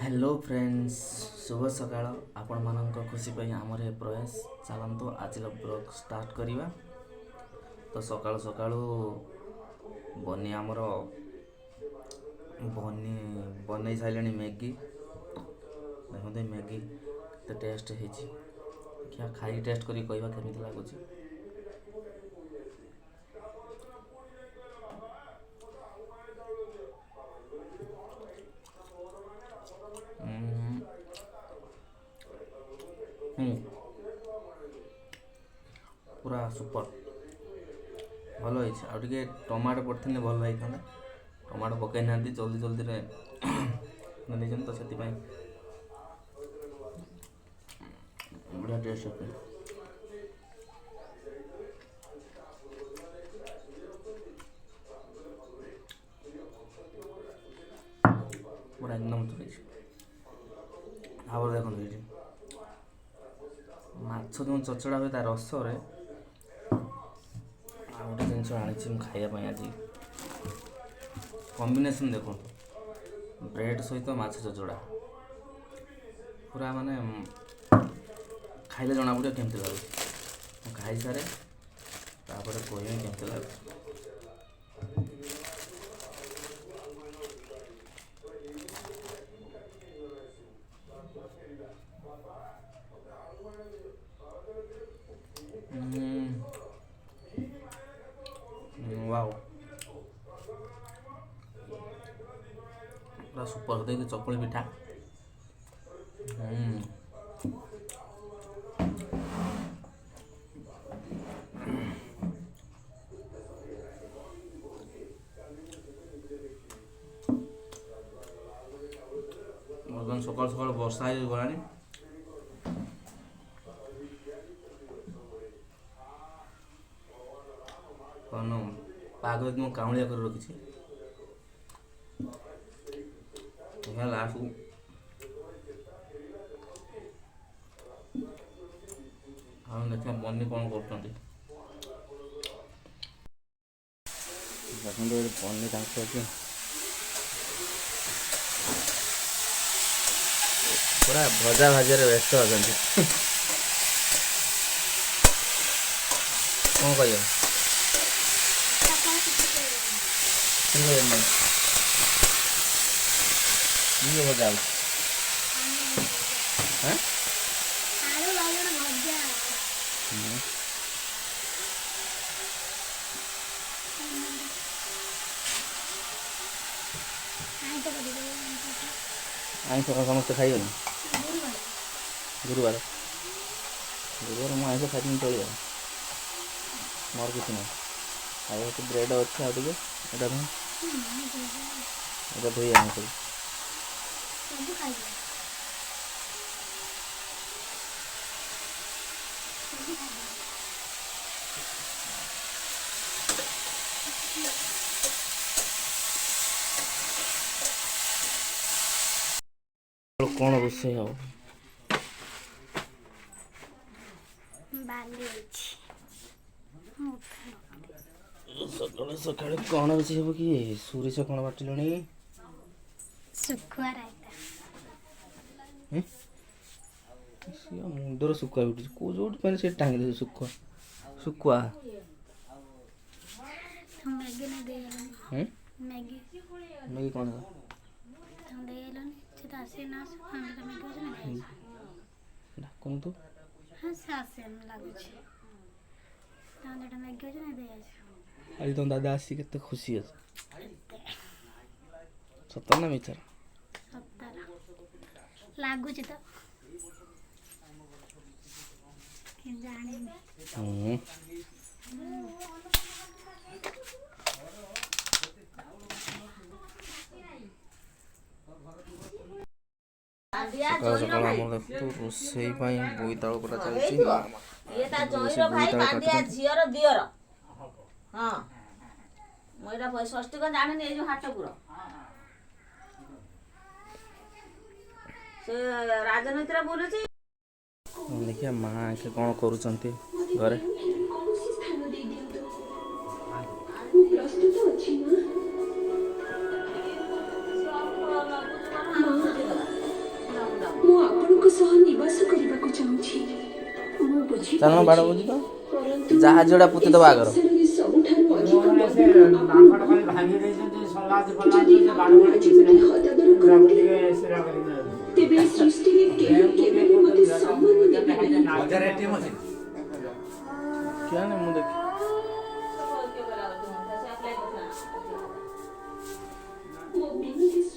Hello friends शुभ सकाळ आपण मानक खुशी पाई आमर ए प्रयास चलतु आज ब्लॉग स्टार्ट करवा। तो सकाळु सकाळु बनी आमर बनी बन सारे मैगी देखते मैगी तो टेस्ट क्या खाई टेस्ट करी कहवा केमी लगुच। पूरा सुपर भल होती टमाटो पड़ते भल लगी था। टमाटो पकई ना जल्दी जल्दी नहीं तो से बढ़िया टेस्ट होती। पूरा एकदम आवर देखते माछ जो चचड़ा हुए तार रस गोटे जिन आनी खायापी आज कॉम्बिनेशन देखो ब्रेड सहित माछ चचड़ा पूरा माने खाइले जना पड़े केमती लगे खाई सारे तापर कहमी केमती लगे। वाओ पूरा सुपर देखिए चकुली पिठा सकाल सकाल वर्षा गलानी पाग एकदम काउलिया कर रखी लास्ट को देखा बनी कौन कर बनी पूरा भजा भाजर व्यस्त अच्छा कौन कह भजा आईस समस्त खाइए गुरुवार गुरुवार मुझे आईस खाई चलिए मोर किसी ना खाया तो ब्रेड अच्छे आगे यहाँ धोई आने सब कौन रोसे हम सकाल सकाल कौन रोसे हम कि सोरिष कौन बाटिलनी मुंडर शुखुआ उठी कौ जो से टांगी दे शुखुआ शुखुआ मैगी कौन डाकुन तो आज तुम दादा आसी के खुशी अच्छे सतर ना मिचर लगुच तो सकाल सकाल आम देखु रोसई बोईताल पटा चलती ये ता जईरो भाई कांदिया झियर दियर हां मोइरा षष्ठी को जाने ए जो हाटपुर से राजनीति बोलुची देखिए माँ के कौन करुचंती घरे ଚାଲୁନ ବାଡ଼ ବୁଝି ତ ଯାହା ଯୋଉଟା ପୋତି ଦେବା ଆଗର ମୁଁ ଦେଖି Mobility